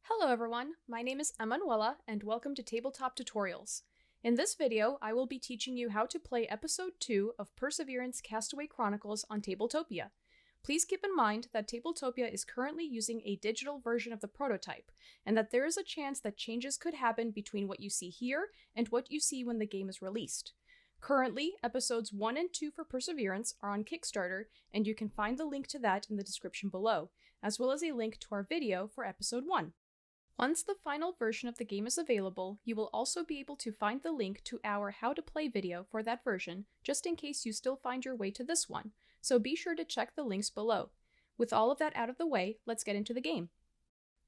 Hello everyone, my name is Emanuela and welcome to Tabletop Tutorials. In this video, I will be teaching you how to play Episode 2 of Perseverance Castaway Chronicles on Tabletopia. Please keep in mind that Tabletopia is currently using a digital version of the prototype, and that there is a chance that changes could happen between what you see here and what you see when the game is released. Currently, Episodes 1 and 2 for Perseverance are on Kickstarter, and you can find the link to that in the description below, as well as a link to our video for Episode 1. Once the final version of the game is available, you will also be able to find the link to our How to Play video for that version, just in case you still find your way to this one, so be sure to check the links below. With all of that out of the way, let's get into the game.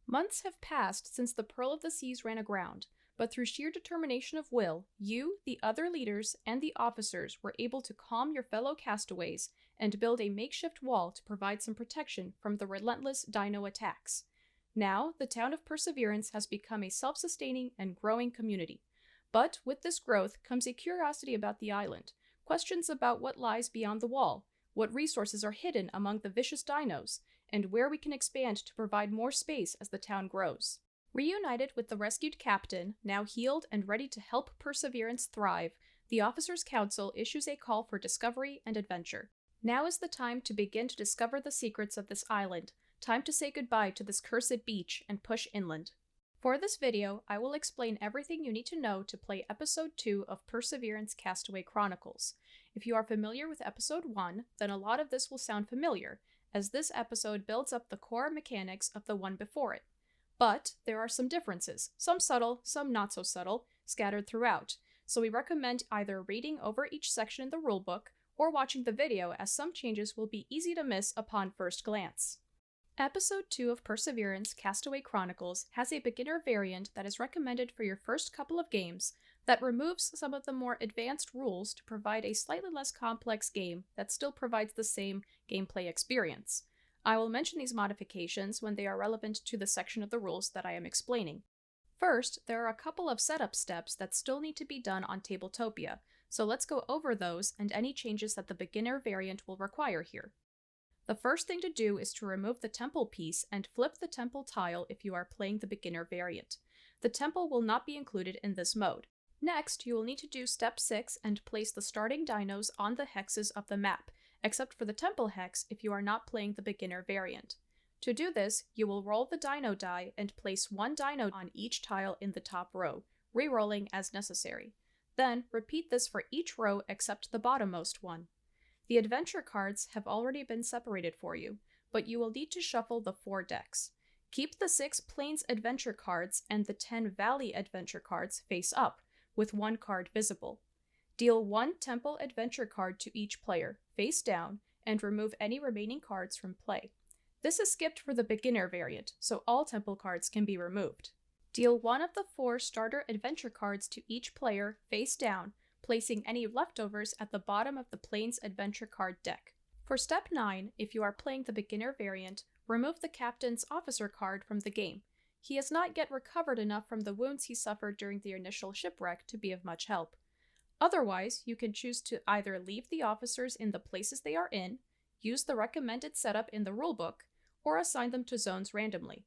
Months have passed since the Pearl of the Seas ran aground, but through sheer determination of will, you, the other leaders, and the officers were able to calm your fellow castaways and build a makeshift wall to provide some protection from the relentless dino attacks. Now, the town of Perseverance has become a self-sustaining and growing community. But with this growth comes a curiosity about the island, questions about what lies beyond the wall, what resources are hidden among the vicious dinos, and where we can expand to provide more space as the town grows. Reunited with the rescued captain, now healed and ready to help Perseverance thrive, the Officers' Council issues a call for discovery and adventure. Now is the time to begin to discover the secrets of this island. Time to say goodbye to this cursed beach and push inland. For this video, I will explain everything you need to know to play Episode 2 of Perseverance Castaway Chronicles. If you are familiar with Episode 1, then a lot of this will sound familiar, as this episode builds up the core mechanics of the one before it. But there are some differences, some subtle, some not so subtle, scattered throughout, so we recommend either reading over each section in the rulebook or watching the video, as some changes will be easy to miss upon first glance. Episode 2 of Perseverance Castaway Chronicles has a beginner variant that is recommended for your first couple of games that removes some of the more advanced rules to provide a slightly less complex game that still provides the same gameplay experience. I will mention these modifications when they are relevant to the section of the rules that I am explaining. First, there are a couple of setup steps that still need to be done on Tabletopia, so let's go over those and any changes that the beginner variant will require here. The first thing to do is to remove the temple piece and flip the temple tile if you are playing the beginner variant. The temple will not be included in this mode. Next, you will need to do step 6 and place the starting dinos on the hexes of the map, except for the temple hex if you are not playing the beginner variant. To do this, you will roll the dino die and place one dino on each tile in the top row, re-rolling as necessary. Then, repeat this for each row except the bottommost one. The adventure cards have already been separated for you, but you will need to shuffle the 4 decks. Keep the 6 Plains adventure cards and the 10 Valley adventure cards face up, with 1 card visible. Deal 1 Temple adventure card to each player, face down, and remove any remaining cards from play. This is skipped for the beginner variant, so all Temple cards can be removed. Deal 1 of the 4 starter adventure cards to each player, face down, placing any leftovers at the bottom of the Plains adventure card deck. For step 9, if you are playing the beginner variant, remove the captain's officer card from the game. He has not yet recovered enough from the wounds he suffered during the initial shipwreck to be of much help. Otherwise, you can choose to either leave the officers in the places they are in, use the recommended setup in the rulebook, or assign them to zones randomly.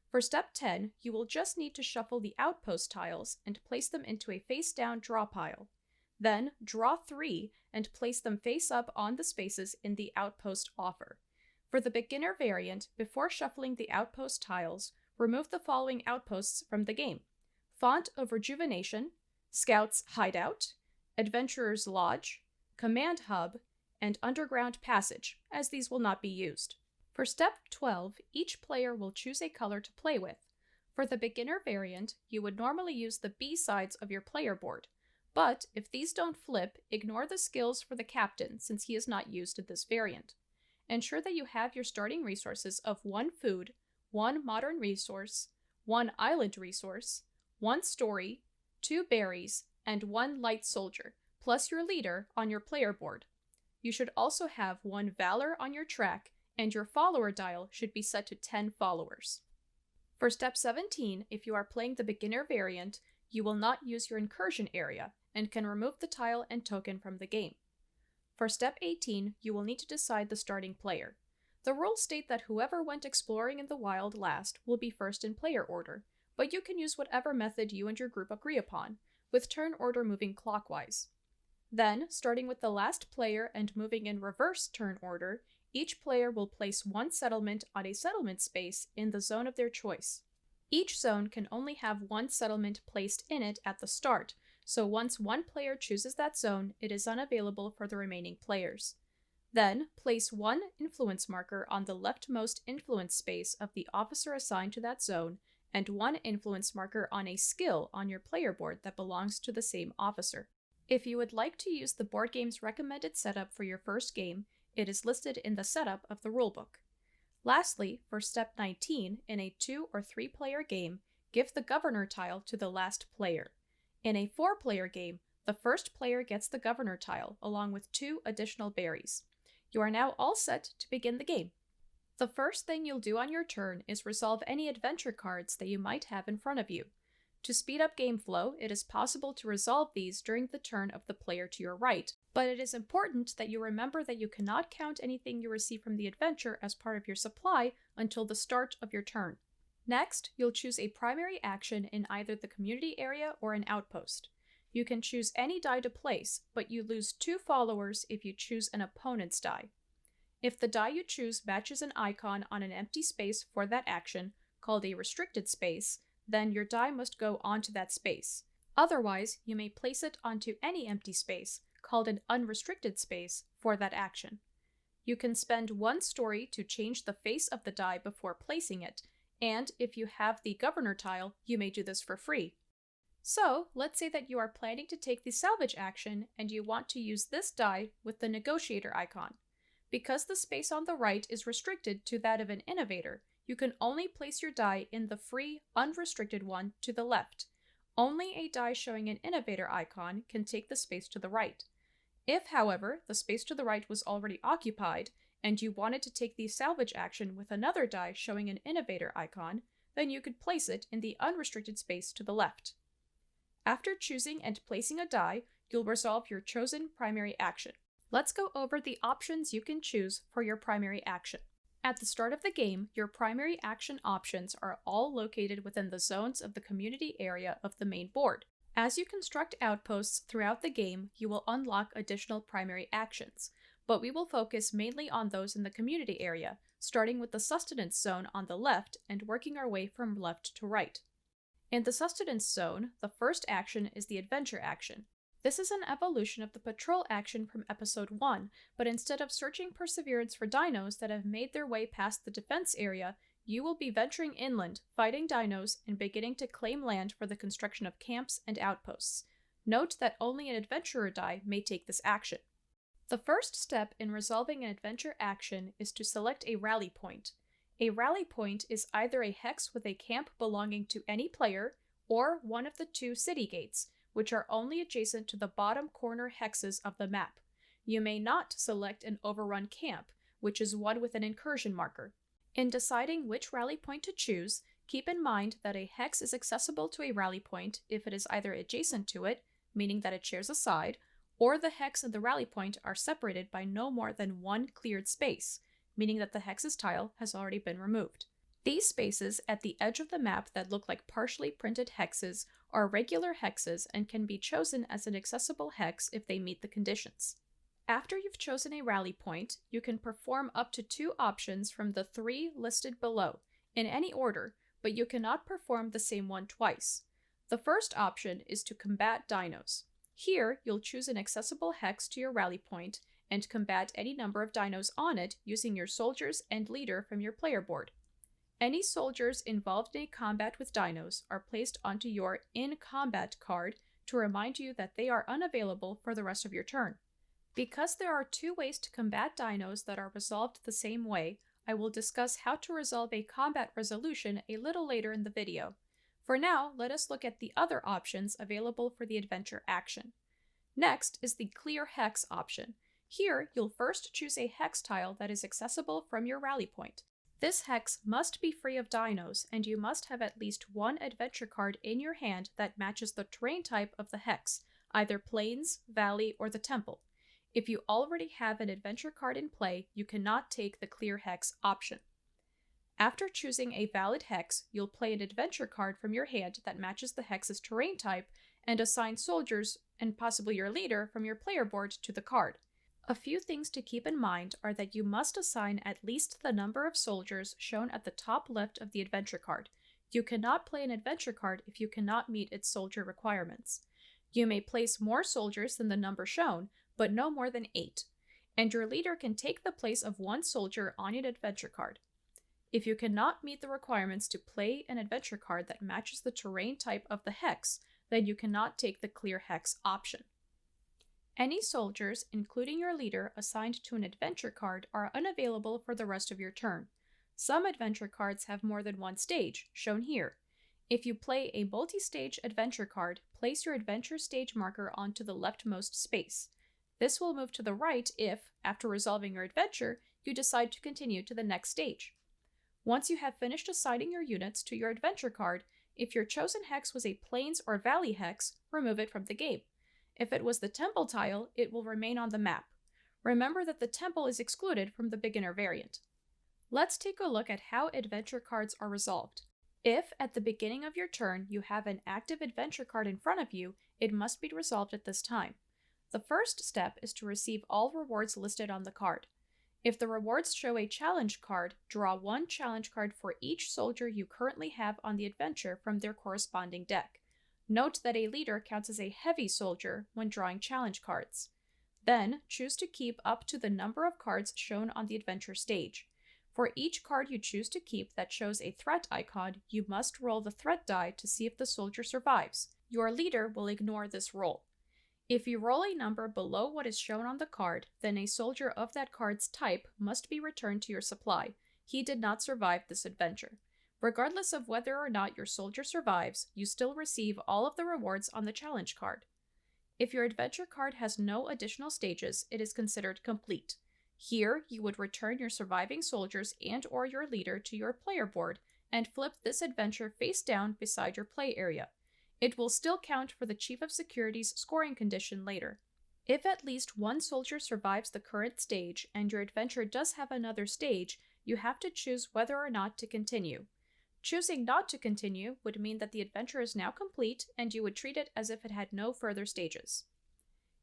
For step 10, you will just need to shuffle the outpost tiles and place them into a face-down draw pile. Then, draw 3 and place them face up on the spaces in the outpost offer. For the beginner variant, before shuffling the outpost tiles, remove the following outposts from the game: Font of Rejuvenation, Scout's Hideout, Adventurer's Lodge, Command Hub, and Underground Passage, as these will not be used. For step 12, each player will choose a color to play with. For the beginner variant, you would normally use the B sides of your player board. But if these don't flip, ignore the skills for the captain since he is not used in this variant. Ensure that you have your starting resources of 1 food, 1 modern resource, 1 island resource, 1 story, 2 berries, and 1 light soldier, plus your leader on your player board. You should also have 1 valor on your track, and your follower dial should be set to 10 followers. For step 17, if you are playing the beginner variant, you will not use your incursion area, and can remove the tile and token from the game. For step 18, you will need to decide the starting player. The rules state that whoever went exploring in the wild last will be first in player order, but you can use whatever method you and your group agree upon, with turn order moving clockwise. Then, starting with the last player and moving in reverse turn order, each player will place one settlement on a settlement space in the zone of their choice. Each zone can only have one settlement placed in it at the start, so once one player chooses that zone, it is unavailable for the remaining players. Then, place one influence marker on the leftmost influence space of the officer assigned to that zone, and one influence marker on a skill on your player board that belongs to the same officer. If you would like to use the board game's recommended setup for your first game, it is listed in the setup of the rulebook. Lastly, for step 19, in a 2 or 3 player game, give the governor tile to the last player. In a 4 player game, the first player gets the governor tile along with 2 additional berries. You are now all set to begin the game. The first thing you'll do on your turn is resolve any adventure cards that you might have in front of you. To speed up game flow, it is possible to resolve these during the turn of the player to your right, but it is important that you remember that you cannot count anything you receive from the adventure as part of your supply until the start of your turn. Next, you'll choose a primary action in either the community area or an outpost. You can choose any die to place, but you lose 2 followers if you choose an opponent's die. If the die you choose matches an icon on an empty space for that action, called a restricted space, then your die must go onto that space. Otherwise, you may place it onto any empty space, called an unrestricted space, for that action. You can spend 1 story to change the face of the die before placing it, and if you have the governor tile, you may do this for free. So, let's say that you are planning to take the salvage action and you want to use this die with the negotiator icon. Because the space on the right is restricted to that of an innovator, you can only place your die in the free, unrestricted one to the left. Only a die showing an innovator icon can take the space to the right. If, however, the space to the right was already occupied, and you wanted to take the salvage action with another die showing an innovator icon, then you could place it in the unrestricted space to the left. After choosing and placing a die, you'll resolve your chosen primary action. Let's go over the options you can choose for your primary action. At the start of the game, your primary action options are all located within the zones of the community area of the main board. As you construct outposts throughout the game, you will unlock additional primary actions, but we will focus mainly on those in the community area, starting with the sustenance zone on the left and working our way from left to right. In the sustenance zone, the first action is the adventure action. This is an evolution of the patrol action from episode 1, but instead of searching Perseverance for dinos that have made their way past the defense area, you will be venturing inland, fighting dinos, and beginning to claim land for the construction of camps and outposts. Note that only an adventurer die may take this action. The first step in resolving an adventure action is to select a rally point. A rally point is either a hex with a camp belonging to any player, or one of the 2 city gates, which are only adjacent to the bottom corner hexes of the map. You may not select an overrun camp, which is one with an incursion marker. In deciding which rally point to choose, keep in mind that a hex is accessible to a rally point if it is either adjacent to it, meaning that it shares a side, or the hex and the rally point are separated by no more than 1 cleared space, meaning that the hex's tile has already been removed. These spaces at the edge of the map that look like partially printed hexes are regular hexes and can be chosen as an accessible hex if they meet the conditions. After you've chosen a rally point, you can perform up to 2 options from the 3 listed below, in any order, but you cannot perform the same one twice. The first option is to combat dinos. Here, you'll choose an accessible hex to your rally point and combat any number of dinos on it using your soldiers and leader from your player board. Any soldiers involved in a combat with dinos are placed onto your In Combat card to remind you that they are unavailable for the rest of your turn. Because there are 2 ways to combat dinos that are resolved the same way, I will discuss how to resolve a combat resolution a little later in the video. For now, let us look at the other options available for the adventure action. Next is the Clear Hex option. Here, you'll first choose a hex tile that is accessible from your rally point. This hex must be free of dinos, and you must have at least 1 adventure card in your hand that matches the terrain type of the hex, either plains, valley, or the temple. If you already have an adventure card in play, you cannot take the clear hex option. After choosing a valid hex, you'll play an adventure card from your hand that matches the hex's terrain type and assign soldiers and possibly your leader from your player board to the card. A few things to keep in mind are that you must assign at least the number of soldiers shown at the top left of the adventure card. You cannot play an adventure card if you cannot meet its soldier requirements. You may place more soldiers than the number shown, but no more than 8, and your leader can take the place of 1 soldier on an adventure card. If you cannot meet the requirements to play an adventure card that matches the terrain type of the hex, then you cannot take the clear hex option. Any soldiers, including your leader, assigned to an adventure card are unavailable for the rest of your turn. Some adventure cards have more than 1 stage, shown here. If you play a multi-stage adventure card, place your adventure stage marker onto the leftmost space. This will move to the right if, after resolving your adventure, you decide to continue to the next stage. Once you have finished assigning your units to your adventure card, if your chosen hex was a Plains or Valley hex, remove it from the game. If it was the temple tile, it will remain on the map. Remember that the temple is excluded from the beginner variant. Let's take a look at how adventure cards are resolved. If, at the beginning of your turn, you have an active adventure card in front of you, it must be resolved at this time. The first step is to receive all rewards listed on the card. If the rewards show a challenge card, draw 1 challenge card for each soldier you currently have on the adventure from their corresponding deck. Note that a leader counts as a heavy soldier when drawing challenge cards. Then, choose to keep up to the number of cards shown on the adventure stage. For each card you choose to keep that shows a threat icon, you must roll the threat die to see if the soldier survives. Your leader will ignore this roll. If you roll a number below what is shown on the card, then a soldier of that card's type must be returned to your supply. He did not survive this adventure. Regardless of whether or not your soldier survives, you still receive all of the rewards on the challenge card. If your adventure card has no additional stages, it is considered complete. Here, you would return your surviving soldiers and/or your leader to your player board and flip this adventure face down beside your play area. It will still count for the Chief of Security's scoring condition later. If at least 1 soldier survives the current stage and your adventure does have another stage, you have to choose whether or not to continue. Choosing not to continue would mean that the adventure is now complete and you would treat it as if it had no further stages.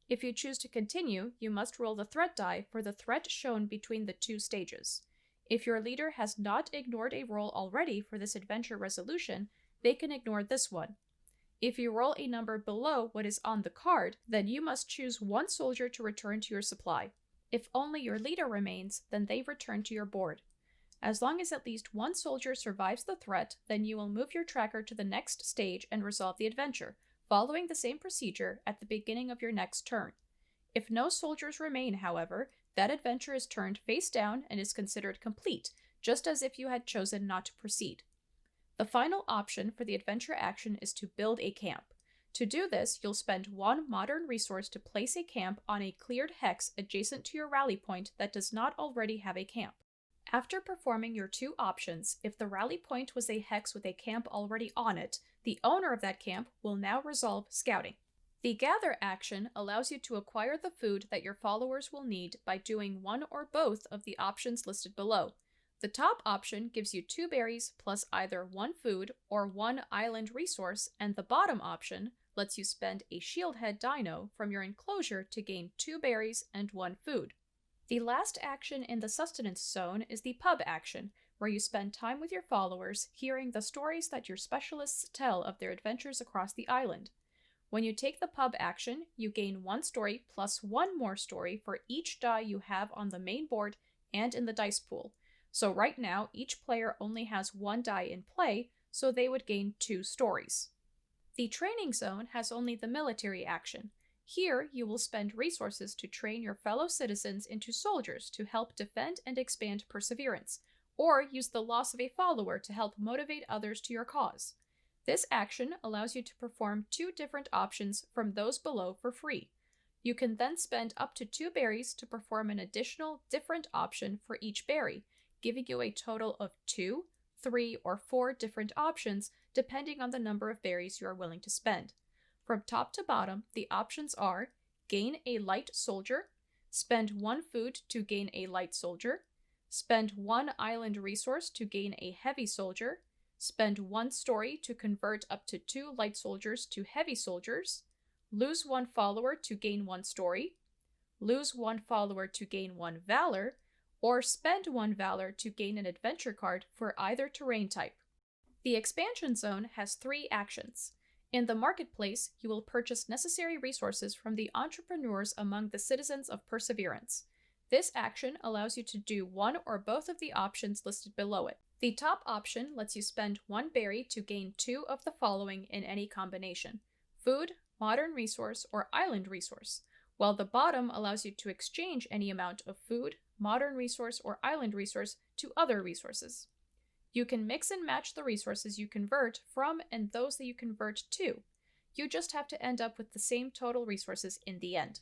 If you choose to continue, you must roll the threat die for the threat shown between the 2 stages. If your leader has not ignored a roll already for this adventure resolution, they can ignore this one. If you roll a number below what is on the card, then you must choose 1 soldier to return to your supply. If only your leader remains, then they return to your board. As long as at least 1 soldier survives the threat, then you will move your tracker to the next stage and resolve the adventure, following the same procedure at the beginning of your next turn. If no soldiers remain, however, that adventure is turned face down and is considered complete, just as if you had chosen not to proceed. The final option for the adventure action is to build a camp. To do this, you'll spend 1 modern resource to place a camp on a cleared hex adjacent to your rally point that does not already have a camp. After performing your 2 options, if the rally point was a hex with a camp already on it, the owner of that camp will now resolve scouting. The gather action allows you to acquire the food that your followers will need by doing one or both of the options listed below. The top option gives you 2 berries plus either 1 food or 1 island resource, and the bottom option lets you spend a shield head dino from your enclosure to gain 2 berries and 1 food. The last action in the sustenance zone is the pub action, where you spend time with your followers hearing the stories that your specialists tell of their adventures across the island. When you take the pub action, you gain 1 story plus 1 more story for each die you have on the main board and in the dice pool. So right now, each player only has 1 die in play, so they would gain 2 stories. The training zone has only the military action. Here, you will spend resources to train your fellow citizens into soldiers to help defend and expand perseverance, or use the loss of a follower to help motivate others to your cause. This action allows you to perform 2 different options from those below for free. You can then spend up to 2 berries to perform an additional different option for each berry, giving you a total of 2, 3, or 4 different options depending on the number of berries you are willing to spend. From top to bottom, the options are gain a light soldier, spend 1 food to gain a light soldier, spend 1 island resource to gain a heavy soldier, spend 1 story to convert up to 2 light soldiers to heavy soldiers, lose 1 follower to gain 1 story, lose 1 follower to gain 1 valor, or spend 1 valor to gain an adventure card for either terrain type. The expansion zone has 3 actions. In the marketplace, you will purchase necessary resources from the entrepreneurs among the citizens of Perseverance. This action allows you to do one or both of the options listed below it. The top option lets you spend 1 berry to gain 2 of the following in any combination: food, modern resource, or island resource, while the bottom allows you to exchange any amount of food, modern resource, or island resource to other resources. You can mix and match the resources you convert from and those that you convert to. You just have to end up with the same total resources in the end.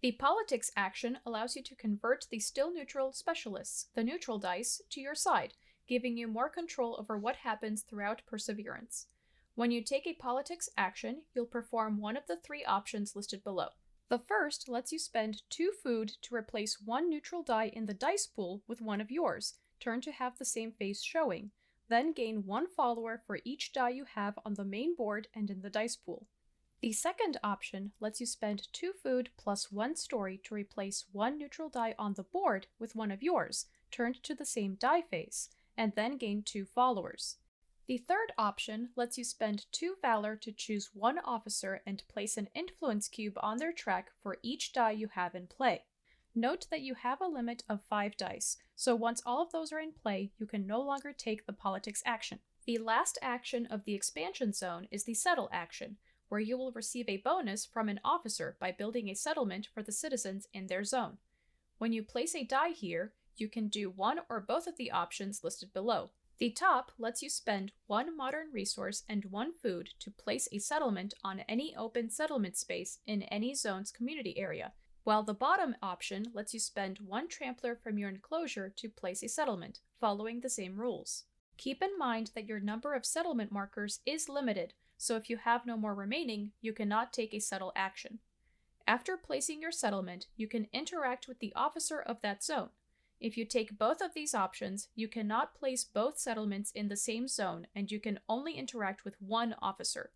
The politics action allows you to convert the still neutral specialists, the neutral dice, to your side, giving you more control over what happens throughout Perseverance. When you take a politics action, you'll perform one of the 3 options listed below. The first lets you spend 2 food to replace 1 neutral die in the dice pool with one of yours, turn to have the same face showing, then gain 1 follower for each die you have on the main board and in the dice pool. The second option lets you spend 2 food plus 1 story to replace 1 neutral die on the board with one of yours, turned to the same die face, and then gain 2 followers. The third option lets you spend 2 valor to choose 1 officer and place an influence cube on their track for each die you have in play. Note that you have a limit of 5 dice, so once all of those are in play, you can no longer take the politics action. The last action of the expansion zone is the settle action, where you will receive a bonus from an officer by building a settlement for the citizens in their zone. When you place a die here, you can do one or both of the options listed below. The top lets you spend 1 modern resource and 1 food to place a settlement on any open settlement space in any zone's community area, while the bottom option lets you spend 1 trampler from your enclosure to place a settlement, following the same rules. Keep in mind that your number of settlement markers is limited, so if you have no more remaining, you cannot take a settle action. After placing your settlement, you can interact with the officer of that zone. If you take both of these options, you cannot place both settlements in the same zone, and you can only interact with 1 officer.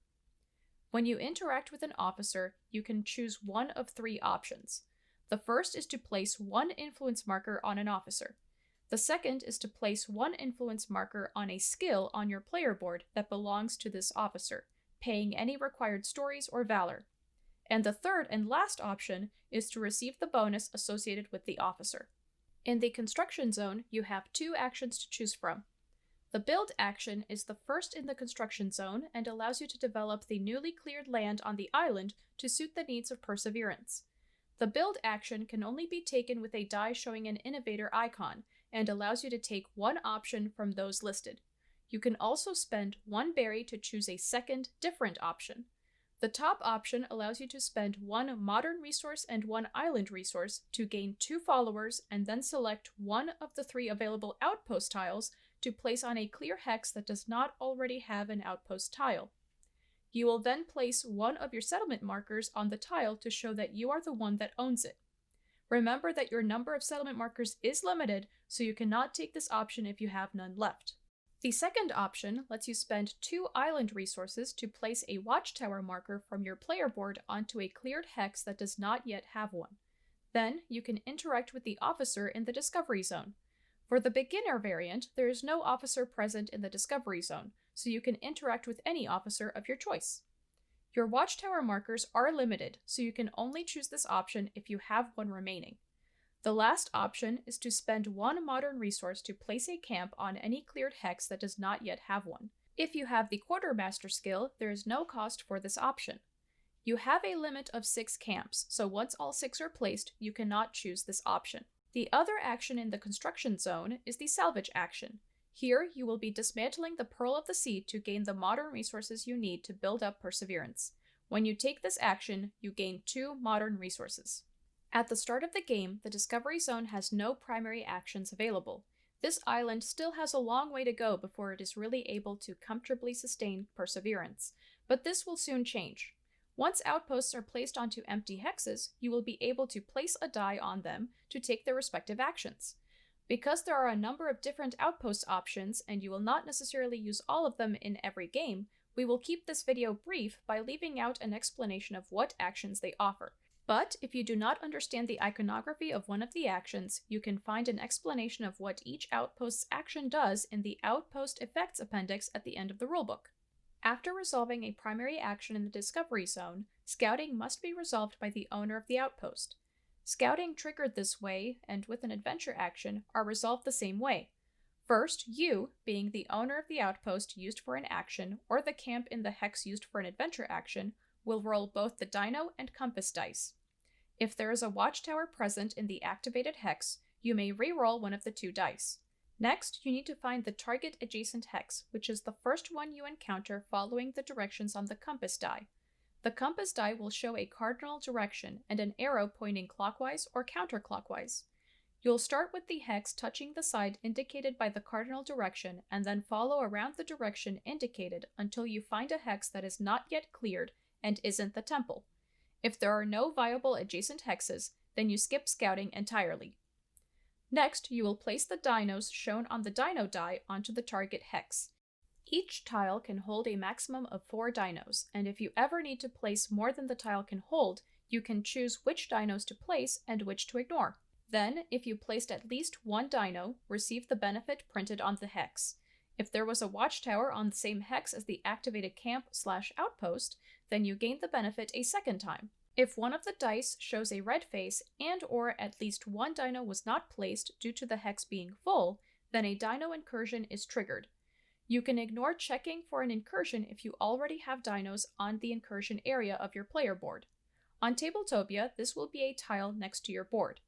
When you interact with an officer, you can choose one of 3 options. The first is to place 1 influence marker on an officer. The second is to place 1 influence marker on a skill on your player board that belongs to this officer, paying any required stories or valor. And the third and last option is to receive the bonus associated with the officer. In the construction zone, you have 2 actions to choose from. The build action is the first in the construction zone and allows you to develop the newly cleared land on the island to suit the needs of Perseverance. The build action can only be taken with a die showing an innovator icon and allows you to take 1 option from those listed. You can also spend 1 berry to choose a second, different option. The top option allows you to spend 1 modern resource and 1 island resource to gain 2 followers and then select one of the 3 available outpost tiles to place on a clear hex that does not already have an outpost tile. You will then place one of your settlement markers on the tile to show that you are the one that owns it. Remember that your number of settlement markers is limited, so you cannot take this option if you have none left. The second option lets you spend 2 island resources to place a watchtower marker from your player board onto a cleared hex that does not yet have one. Then you can interact with the officer in the Discovery Zone. For the beginner variant, there is no officer present in the Discovery Zone, so you can interact with any officer of your choice. Your watchtower markers are limited, so you can only choose this option if you have one remaining. The last option is to spend 1 modern resource to place a camp on any cleared hex that does not yet have one. If you have the Quartermaster skill, there is no cost for this option. You have a limit of 6 camps, so once all 6 are placed, you cannot choose this option. The other action in the construction zone is the salvage action. Here, you will be dismantling the Pearl of the Sea to gain the modern resources you need to build up Perseverance. When you take this action, you gain 2 modern resources. At the start of the game, the Discovery Zone has no primary actions available. This island still has a long way to go before it is really able to comfortably sustain Perseverance, but this will soon change. Once outposts are placed onto empty hexes, you will be able to place a die on them to take their respective actions. Because there are a number of different outpost options, and you will not necessarily use all of them in every game, we will keep this video brief by leaving out an explanation of what actions they offer. But if you do not understand the iconography of one of the actions, you can find an explanation of what each outpost's action does in the Outpost Effects appendix at the end of the rulebook. After resolving a primary action in the Discovery Zone, scouting must be resolved by the owner of the outpost. Scouting triggered this way, and with an adventure action, are resolved the same way. First, you, being the owner of the outpost used for an action, or the camp in the hex used for an adventure action, will roll both the Dino and Compass dice. If there is a watchtower present in the activated hex, you may re-roll one of the 2 dice. Next, you need to find the target adjacent hex, which is the first one you encounter following the directions on the compass die. The compass die will show a cardinal direction and an arrow pointing clockwise or counterclockwise. You'll start with the hex touching the side indicated by the cardinal direction and then follow around the direction indicated until you find a hex that is not yet cleared and isn't the temple. If there are no viable adjacent hexes, then you skip scouting entirely. Next, you will place the dinos shown on the dino die onto the target hex. Each tile can hold a maximum of 4 dinos, and if you ever need to place more than the tile can hold, you can choose which dinos to place and which to ignore. Then, if you placed at least 1 dino, receive the benefit printed on the hex. If there was a watchtower on the same hex as the activated camp/outpost, then you gain the benefit a second time. If one of the dice shows a red face and/or at least 1 dino was not placed due to the hex being full, then a dino incursion is triggered. You can ignore checking for an incursion if you already have dinos on the incursion area of your player board. On Tabletopia, this will be a tile next to your board.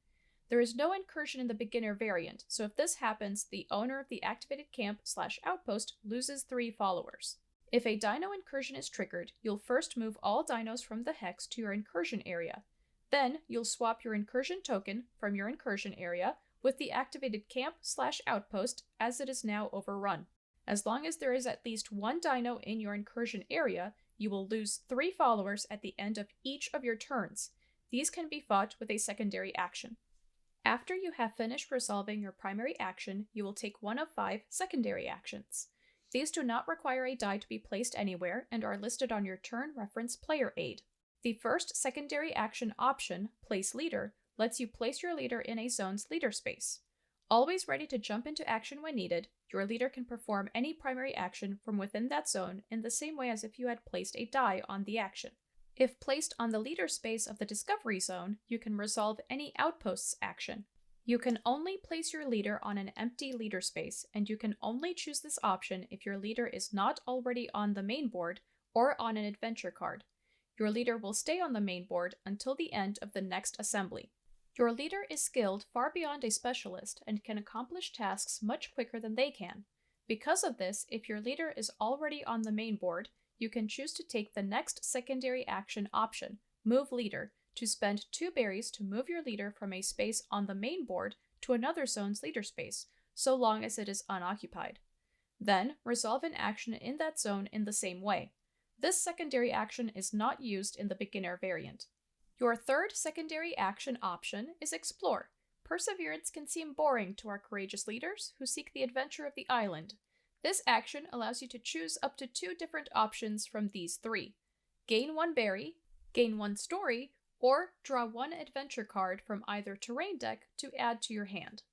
There is no incursion in the beginner variant, so if this happens, the owner of the activated camp/outpost loses 3 followers. If a dino incursion is triggered, you'll first move all dinos from the hex to your incursion area. Then, you'll swap your incursion token from your incursion area with the activated camp/outpost as it is now overrun. As long as there is at least 1 dino in your incursion area, you will lose 3 followers at the end of each of your turns. These can be fought with a secondary action. After you have finished resolving your primary action, you will take one of 5 secondary actions. These do not require a die to be placed anywhere and are listed on your turn reference player aid. The first secondary action option, Place Leader, lets you place your leader in a zone's leader space. Always ready to jump into action when needed, your leader can perform any primary action from within that zone in the same way as if you had placed a die on the action. If placed on the leader space of the Discovery Zone, you can resolve any outpost's action. You can only place your leader on an empty leader space, and you can only choose this option if your leader is not already on the main board or on an adventure card. Your leader will stay on the main board until the end of the next assembly. Your leader is skilled far beyond a specialist and can accomplish tasks much quicker than they can. Because of this, if your leader is already on the main board, you can choose to take the next secondary action option, Move Leader, to spend 2 berries to move your leader from a space on the main board to another zone's leader space, so long as it is unoccupied. Then, resolve an action in that zone in the same way. This secondary action is not used in the beginner variant. Your third secondary action option is Explore. Perseverance can seem boring to our courageous leaders who seek the adventure of the island. This action allows you to choose up to 2 different options from these 3. Gain 1 berry, gain 1 story, or draw 1 adventure card from either terrain deck to add to your hand.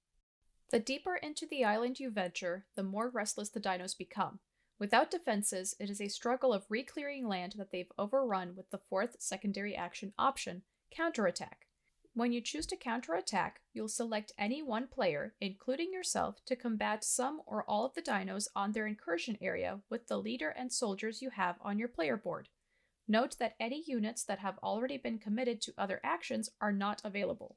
The deeper into the island you venture, the more restless the dinos become. Without defenses, it is a struggle of re-clearing land that they've overrun with the 4th secondary action option, Counterattack. When you choose to counterattack, you'll select any one player, including yourself, to combat some or all of the dinos on their incursion area with the leader and soldiers you have on your player board. Note that any units that have already been committed to other actions are not available.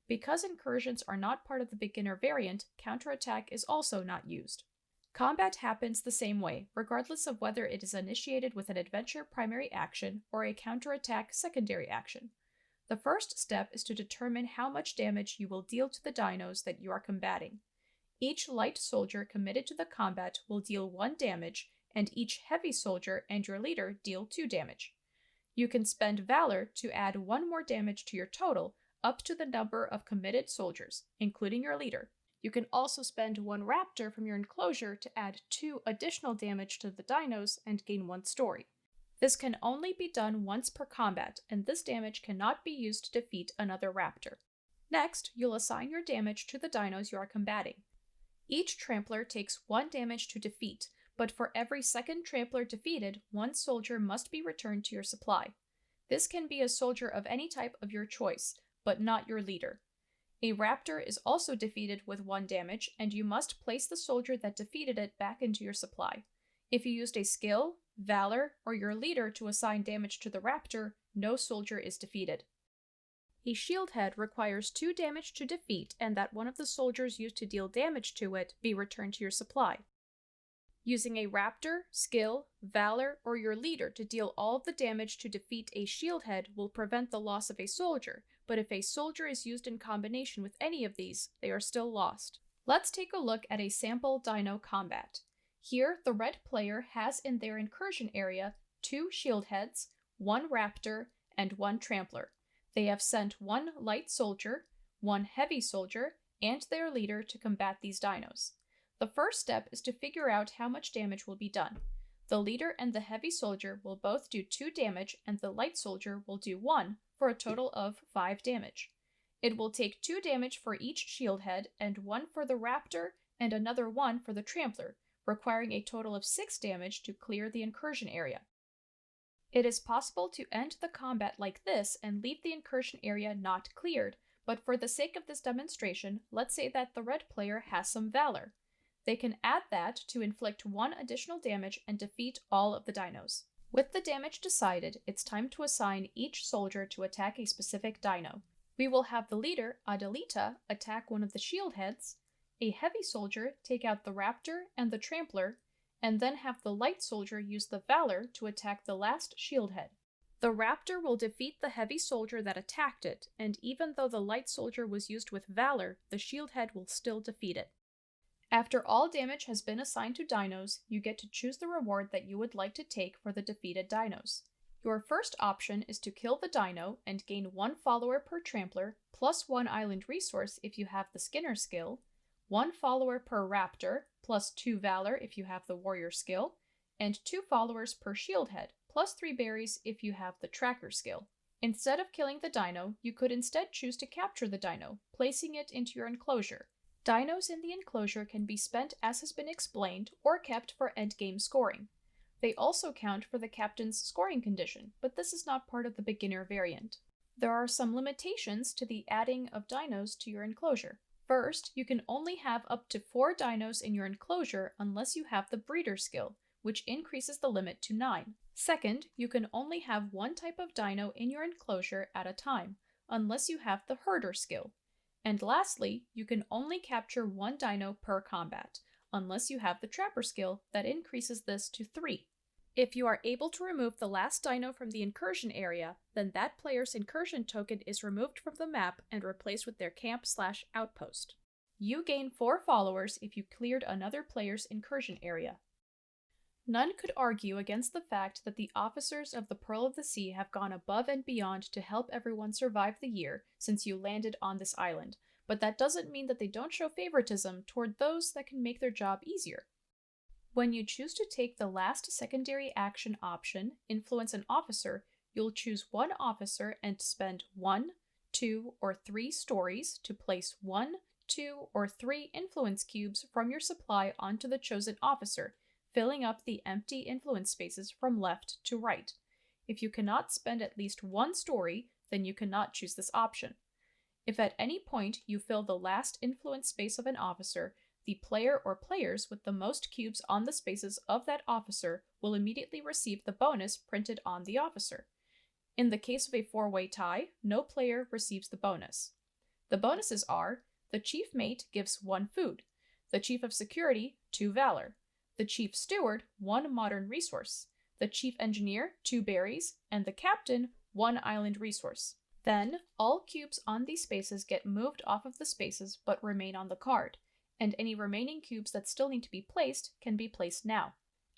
Because incursions are not part of the beginner variant, counterattack is also not used. Combat happens the same way, regardless of whether it is initiated with an adventure primary action or a counterattack secondary action. The first step is to determine how much damage you will deal to the dinos that you are combating. Each light soldier committed to the combat will deal 1 damage, and each heavy soldier and your leader deal 2 damage. You can spend Valor to add 1 more damage to your total, up to the number of committed soldiers, including your leader. You can also spend 1 Raptor from your enclosure to add 2 additional damage to the dinos and gain 1 story. This can only be done once per combat, and this damage cannot be used to defeat another Raptor. Next, you'll assign your damage to the dinos you are combating. Each Trampler takes 1 damage to defeat, but for every second Trampler defeated, 1 soldier must be returned to your supply. This can be a soldier of any type of your choice, but not your leader. A Raptor is also defeated with 1 damage, and you must place the soldier that defeated it back into your supply. If you used a skill, Valor, or your leader to assign damage to the Raptor, no soldier is defeated. A shield head requires 2 damage to defeat, and that one of the soldiers used to deal damage to it be returned to your supply. Using a Raptor, skill, Valor, or your leader to deal all of the damage to defeat a shield head will prevent the loss of a soldier, but if a soldier is used in combination with any of these, they are still lost. Let's take a look at a sample dino combat. Here, the red player has in their incursion area 2 shield heads, 1 Raptor, and 1 Trampler. They have sent 1 light soldier, 1 heavy soldier, and their leader to combat these dinos. The first step is to figure out how much damage will be done. The leader and the heavy soldier will both do 2 damage, and the light soldier will do 1, for a total of 5 damage. It will take 2 damage for each shield head, and 1 for the Raptor, and another 1 for the Trampler, requiring a total of 6 damage to clear the incursion area. It is possible to end the combat like this and leave the incursion area not cleared, but for the sake of this demonstration, let's say that the red player has some Valor. They can add that to inflict 1 additional damage and defeat all of the dinos. With the damage decided, it's time to assign each soldier to attack a specific dino. We will have the leader, Adelita, attack one of the shield heads, a heavy soldier take out the Raptor and the Trampler, and then have the light soldier use the Valor to attack the last shield head. The Raptor will defeat the heavy soldier that attacked it, and even though the light soldier was used with Valor, the shield head will still defeat it. After all damage has been assigned to dinos, you get to choose the reward that you would like to take for the defeated dinos. Your first option is to kill the dino and gain 1 follower per Trampler, plus 1 island resource if you have the Skinner skill, 1 follower per Raptor, plus 2 Valor if you have the Warrior skill, and 2 followers per shield head, plus 3 berries if you have the Tracker skill. Instead of killing the dino, you could instead choose to capture the dino, placing it into your enclosure. Dinos in the enclosure can be spent as has been explained, or kept for endgame scoring. They also count for the captain's scoring condition, but this is not part of the beginner variant. There are some limitations to the adding of dinos to your enclosure. First, you can only have up to 4 dinos in your enclosure unless you have the breeder skill, which increases the limit to 9. Second, you can only have 1 type of dino in your enclosure at a time, unless you have the herder skill. And lastly, you can only capture 1 dino per combat, unless you have the trapper skill that increases this to 3. If you are able to remove the last dino from the incursion area, then that player's incursion token is removed from the map and replaced with their camp/outpost. You gain 4 followers if you cleared another player's incursion area. None could argue against the fact that the officers of the Pearl of the Sea have gone above and beyond to help everyone survive the year since you landed on this island, but that doesn't mean that they don't show favoritism toward those that can make their job easier. When you choose to take the last secondary action option, Influence an Officer, you'll choose 1 officer and spend 1, 2, or 3 stories to place 1, 2, or 3 influence cubes from your supply onto the chosen officer, filling up the empty influence spaces from left to right. If you cannot spend at least 1 story, then you cannot choose this option. If at any point you fill the last influence space of an officer, the player or players with the most cubes on the spaces of that officer will immediately receive the bonus printed on the officer. In the case of a 4-way tie, no player receives the bonus. The bonuses are: the chief mate gives 1 food, the chief of security 2 valor, the chief steward 1 modern resource, the chief engineer 2 berries, and the captain 1 island resource. Then, all cubes on these spaces get moved off of the spaces but remain on the card, and any remaining cubes that still need to be placed can be placed now.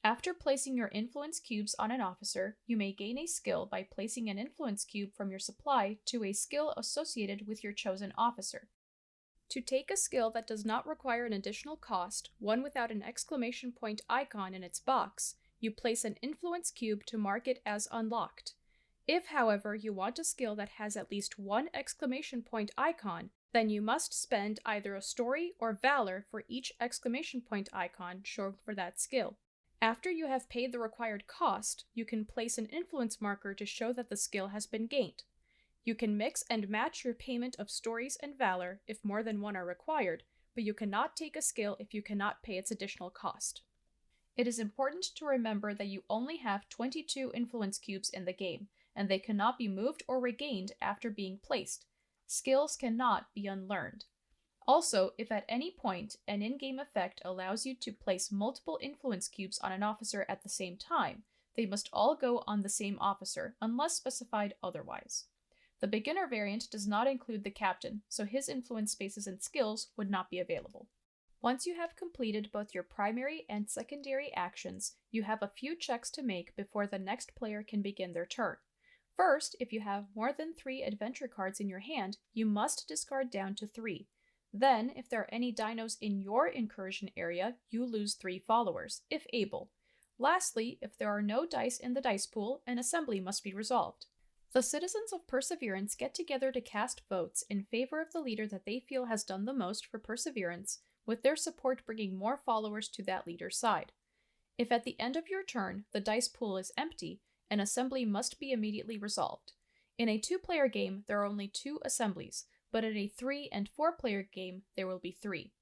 After placing your influence cubes on an officer, you may gain a skill by placing an influence cube from your supply to a skill associated with your chosen officer. To take a skill that does not require an additional cost, one without an exclamation point icon in its box, you place an influence cube to mark it as unlocked. If, however, you want a skill that has at least one exclamation point icon, then you must spend either a story or valor for each exclamation point icon shown for that skill. After you have paid the required cost, you can place an influence marker to show that the skill has been gained. You can mix and match your payment of stories and valor if more than one are required, but you cannot take a skill if you cannot pay its additional cost. It is important to remember that you only have 22 influence cubes in the game, and they cannot be moved or regained after being placed. Skills cannot be unlearned. Also, if at any point an in-game effect allows you to place multiple influence cubes on an officer at the same time, they must all go on the same officer, unless specified otherwise. The beginner variant does not include the captain, so his influence spaces and skills would not be available. Once you have completed both your primary and secondary actions, you have a few checks to make before the next player can begin their turn. First, if you have more than 3 adventure cards in your hand, you must discard down to 3. Then, if there are any dinos in your incursion area, you lose 3 followers, if able. Lastly, if there are no dice in the dice pool, an assembly must be resolved. The citizens of Perseverance get together to cast votes in favor of the leader that they feel has done the most for Perseverance, with their support bringing more followers to that leader's side. If at the end of your turn the dice pool is empty, an assembly must be immediately resolved. In a 2-player game, there are only 2 assemblies, but in a 3- and 4-player game, there will be 3.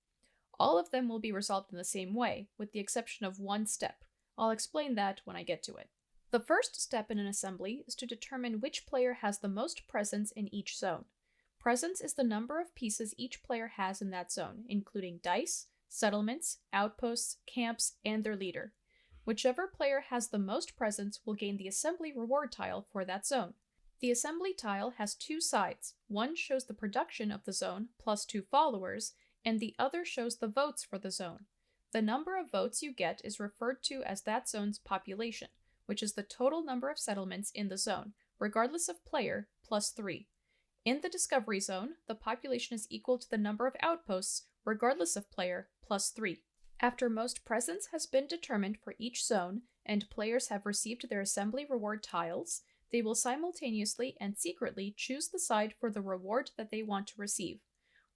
All of them will be resolved in the same way, with the exception of one step. I'll explain that when I get to it. The first step in an assembly is to determine which player has the most presence in each zone. Presence is the number of pieces each player has in that zone, including dice, settlements, outposts, camps, and their leader. Whichever player has the most presence will gain the assembly reward tile for that zone. The assembly tile has 2 sides. One shows the production of the zone, plus 2 followers, and the other shows the votes for the zone. The number of votes you get is referred to as that zone's population, which is the total number of settlements in the zone, regardless of player, plus 3. In the Discovery Zone, the population is equal to the number of outposts, regardless of player, plus 3. After most presence has been determined for each zone, and players have received their assembly reward tiles, they will simultaneously and secretly choose the side for the reward that they want to receive.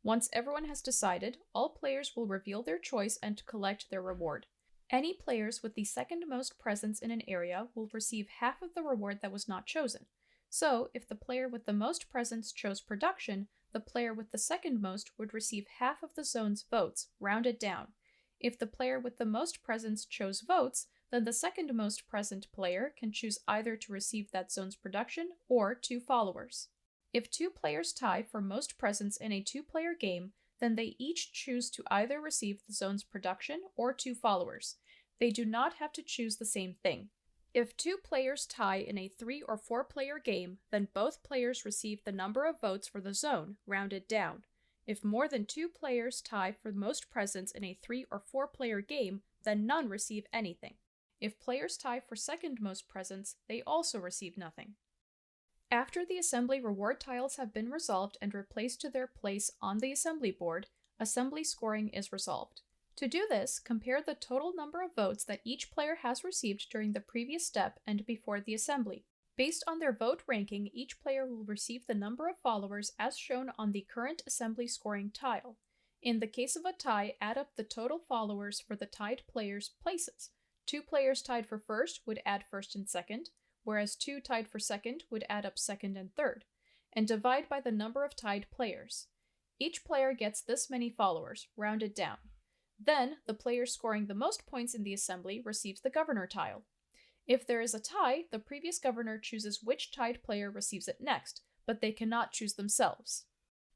Once everyone has decided, all players will reveal their choice and collect their reward. Any players with the second most presence in an area will receive half of the reward that was not chosen. So, if the player with the most presence chose production, the player with the second most would receive half of the zone's votes, rounded down. If the player with the most presence chose votes, then the second most present player can choose either to receive that zone's production or 2 followers. If 2 players tie for most presence in a 2-player game, then they each choose to either receive the zone's production or 2 followers. They do not have to choose the same thing. If 2 players tie in a 3- or 4-player game, then both players receive the number of votes for the zone, rounded down. If more than 2 players tie for most presence in a 3- or 4-player game, then none receive anything. If players tie for second most presence, they also receive nothing. After the assembly reward tiles have been resolved and replaced to their place on the assembly board, assembly scoring is resolved. To do this, compare the total number of votes that each player has received during the previous step and before the assembly. Based on their vote ranking, each player will receive the number of followers as shown on the current assembly scoring tile. In the case of a tie, add up the total followers for the tied players' places. 2 players tied for first would add first and second, whereas 2 tied for second would add up second and third, and divide by the number of tied players. Each player gets this many followers, rounded down. Then, the player scoring the most points in the assembly receives the governor tile. If there is a tie, the previous governor chooses which tied player receives it next, but they cannot choose themselves.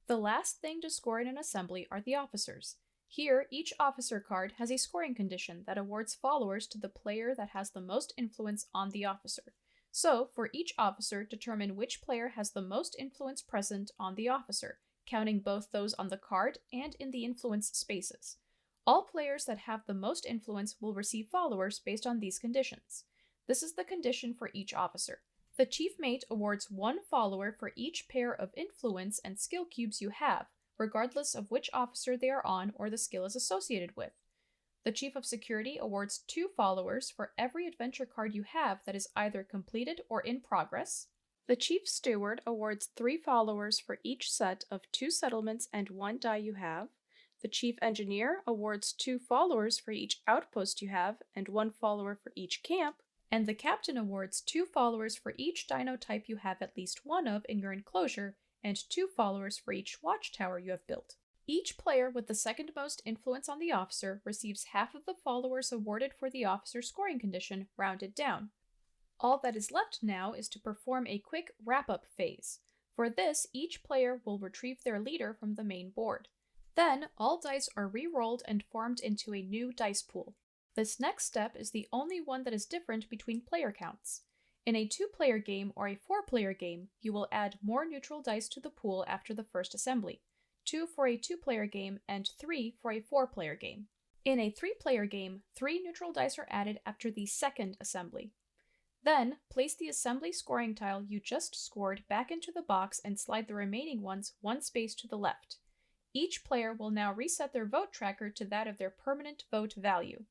The last thing to score in an assembly are the officers. Here, each officer card has a scoring condition that awards followers to the player that has the most influence on the officer. So, for each officer, determine which player has the most influence present on the officer, counting both those on the card and in the influence spaces. All players that have the most influence will receive followers based on these conditions. This is the condition for each officer. The chief mate awards 1 follower for each pair of influence and skill cubes you have, regardless of which officer they are on or the skill is associated with. The chief of security awards 2 followers for every adventure card you have that is either completed or in progress. The chief steward awards 3 followers for each set of 2 settlements and 1 die you have. The chief engineer awards 2 followers for each outpost you have and 1 follower for each camp. And the captain awards 2 followers for each dino type you have at least 1 of in your enclosure, and 2 followers for each watchtower you have built. Each player with the second most influence on the officer receives half of the followers awarded for the officer's scoring condition, rounded down. All that is left now is to perform a quick wrap-up phase. For this, each player will retrieve their leader from the main board. Then, all dice are re-rolled and formed into a new dice pool. This next step is the only one that is different between player counts. In a 2-player game or a 4-player game, you will add more neutral dice to the pool after the first assembly, 2 for a 2-player game and 3 for a 4-player game. In a 3-player game, 3 neutral dice are added after the second assembly. Then, place the assembly scoring tile you just scored back into the box and slide the remaining ones 1 space to the left. Each player will now reset their vote tracker to that of their permanent vote value.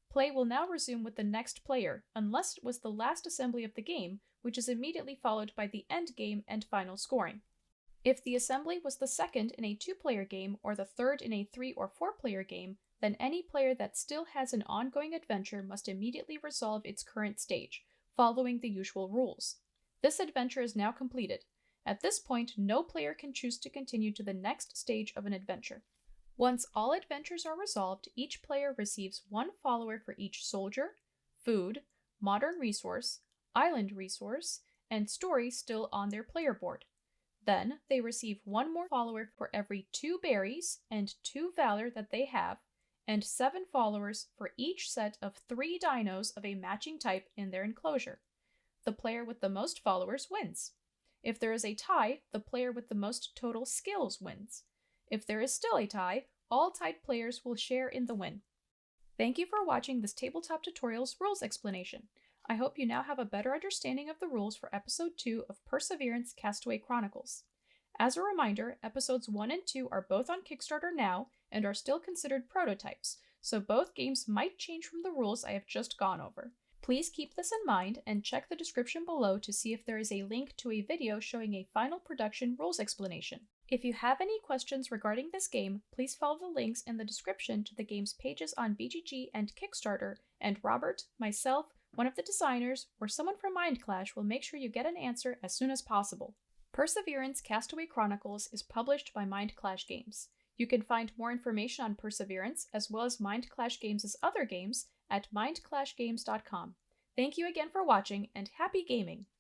Play will now resume with the next player, unless it was the last assembly of the game, which is immediately followed by the end game and final scoring. If the assembly was the second in a 2-player game or the third in a 3 or 4-player game, then any player that still has an ongoing adventure must immediately resolve its current stage, following the usual rules. This adventure is now completed. At this point, no player can choose to continue to the next stage of an adventure. Once all adventures are resolved, each player receives 1 follower for each soldier, food, modern resource, island resource, and story still on their player board. Then, they receive 1 more follower for every 2 berries and 2 valor that they have, and 7 followers for each set of 3 dinos of a matching type in their enclosure. The player with the most followers wins. If there is a tie, the player with the most total skills wins. If there is still a tie, all tied players will share in the win. Thank you for watching this Tabletop Tutorials rules explanation. I hope you now have a better understanding of the rules for Episode 2 of Perseverance Castaway Chronicles. As a reminder, Episodes 1 and 2 are both on Kickstarter now and are still considered prototypes, so both games might change from the rules I have just gone over. Please keep this in mind and check the description below to see if there is a link to a video showing a final production rules explanation. If you have any questions regarding this game, please follow the links in the description to the game's pages on BGG and Kickstarter, and Robert, myself, one of the designers, or someone from Mindclash will make sure you get an answer as soon as possible. Perseverance Castaway Chronicles is published by Mindclash Games. You can find more information on Perseverance, as well as Mindclash Games' other games, at mindclashgames.com. Thank you again for watching, and happy gaming!